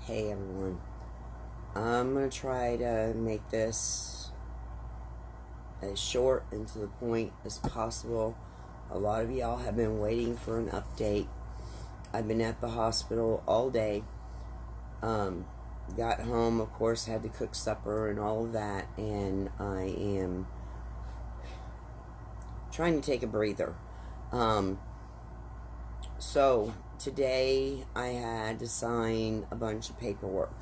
Hey everyone, I'm going to try to make this as short and to the point as possible. A lot of y'all have been waiting for an update. I've been at the hospital all day. Got home, of course, had to cook supper and all of that, and I am trying to take a breather. So today I had to sign a bunch of paperwork.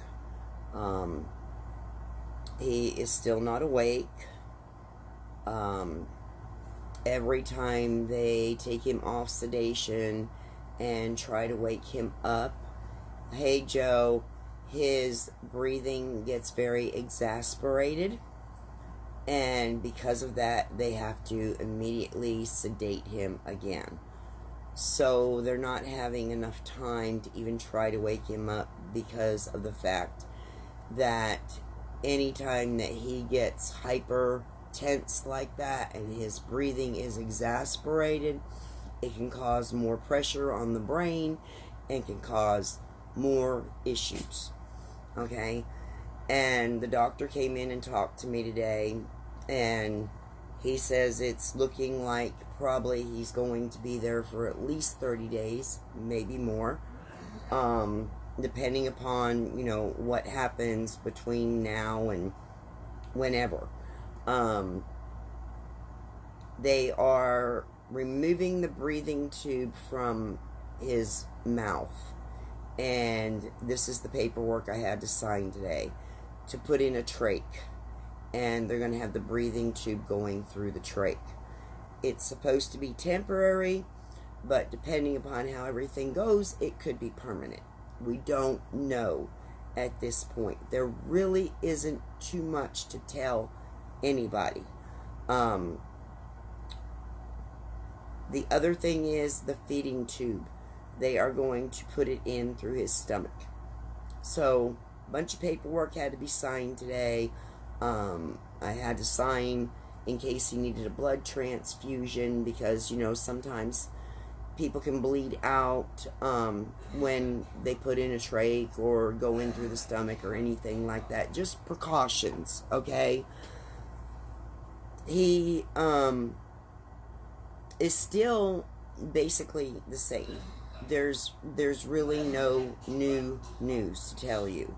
He is still not awake. Every time they take him off sedation and try to wake him up, hey Joe, his breathing gets very exasperated, and because of that they have to immediately sedate him again. So they're not having enough time to even try to wake him up because of the fact that anytime that he gets hyper tense like that and his breathing is exasperated, it can cause more pressure on the brain and can cause more issues. Okay? And the doctor came in and talked to me today, and he says it's looking like probably he's going to be there for at least 30 days, maybe more, depending upon, what happens between now and whenever. They are removing the breathing tube from his mouth, and this is the paperwork I had to sign today, to put in a trach. And they're going to have the breathing tube going through the trach. It's supposed to be temporary, but depending upon how everything goes, it could be permanent. We don't know at this point. There really isn't too much to tell anybody. The other thing is the feeding tube. They are going to put it in through his stomach. So a bunch of paperwork had to be signed today. I had to sign in case he needed a blood transfusion because, sometimes people can bleed out when they put in a trach or go in through the stomach or anything like that. Just precautions, okay? He is still basically the same. There's really no new news to tell you.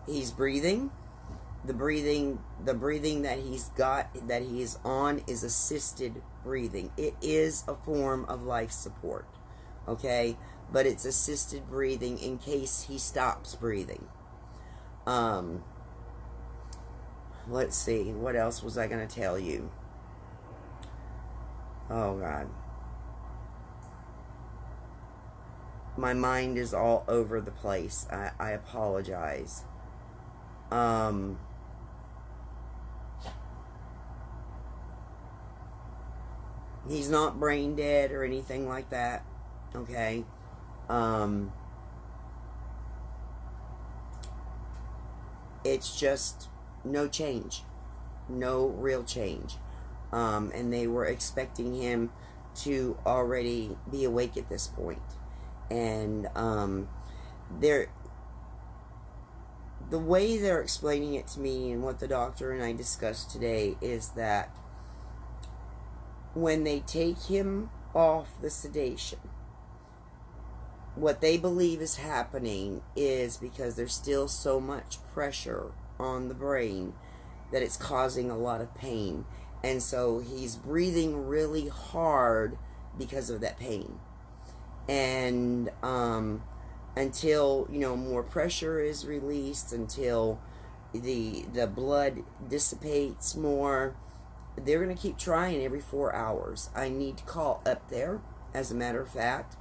He's breathing. The breathing that he's got, that he is on, is assisted breathing. It is a form of life support, okay? But it's assisted breathing in case he stops breathing. Let's see, what else was I going to tell you? Oh, God. My mind is all over the place. I apologize. He's not brain dead or anything like that, okay? It's just no change. No real change. And they were expecting him to already be awake at this point. And the way they're explaining it to me and what the doctor and I discussed today is that when they take him off the sedation, what they believe is happening is because there's still so much pressure on the brain that it's causing a lot of pain. And so he's breathing really hard because of that pain. And until, more pressure is released, until the blood dissipates more, they're going to keep trying every 4 hours. I need to call up there, as a matter of fact.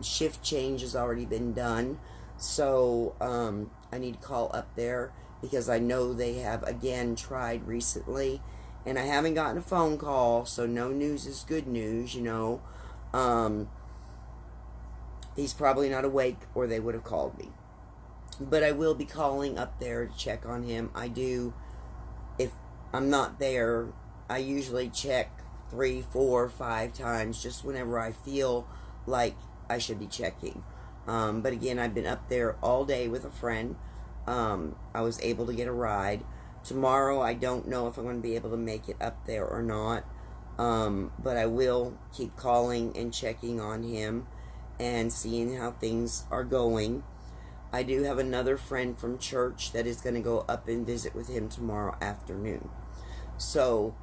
Shift change has already been done. So I need to call up there because I know they have, again, tried recently. And I haven't gotten a phone call, so no news is good news, He's probably not awake, or they would have called me. But I will be calling up there to check on him. I do. If I'm not there, I usually check 3, 4, 5 times, just whenever I feel like I should be checking. But again, I've been up there all day with a friend. I was able to get a ride. Tomorrow, I don't know if I'm going to be able to make it up there or not. But I will keep calling and checking on him and seeing how things are going. I do have another friend from church that is going to go up and visit with him tomorrow afternoon. So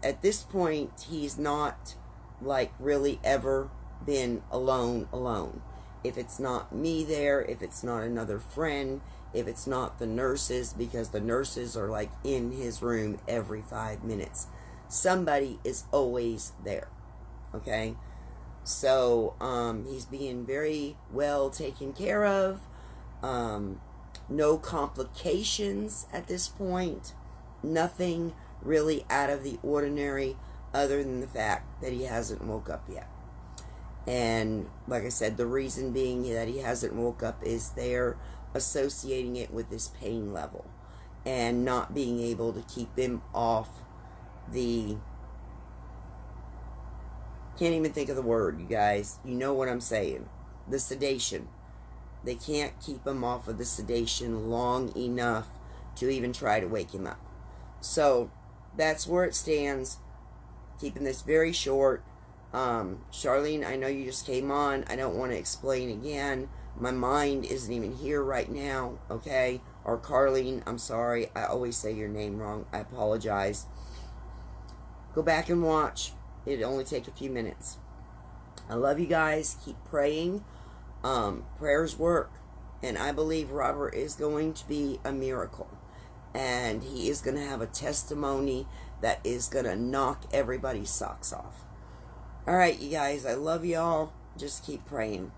at this point, he's not like really ever been alone. If it's not me there, if it's not another friend, if it's not the nurses, because the nurses are like in his room every 5 minutes. Somebody is always there. Okay? So, he's being very well taken care of. No complications at this point. Nothing really out of the ordinary other than the fact that he hasn't woke up yet. And like I said, the reason being that he hasn't woke up is they're associating it with his pain level and not being able to keep him off the... Can't even think of the word, you guys. You know what I'm saying. The sedation. They can't keep him off of the sedation long enough to even try to wake him up. So, that's where it stands. Keeping this very short. Charlene, I know you just came on. I don't want to explain again. My mind isn't even here right now, okay? Or Carlene, I'm sorry. I always say your name wrong. I apologize. Go back and watch. It'll only take a few minutes. I love you guys. Keep praying. Prayers work. And I believe Robert is going to be a miracle. And he is going to have a testimony that is going to knock everybody's socks off. All right, you guys. I love y'all. Just keep praying.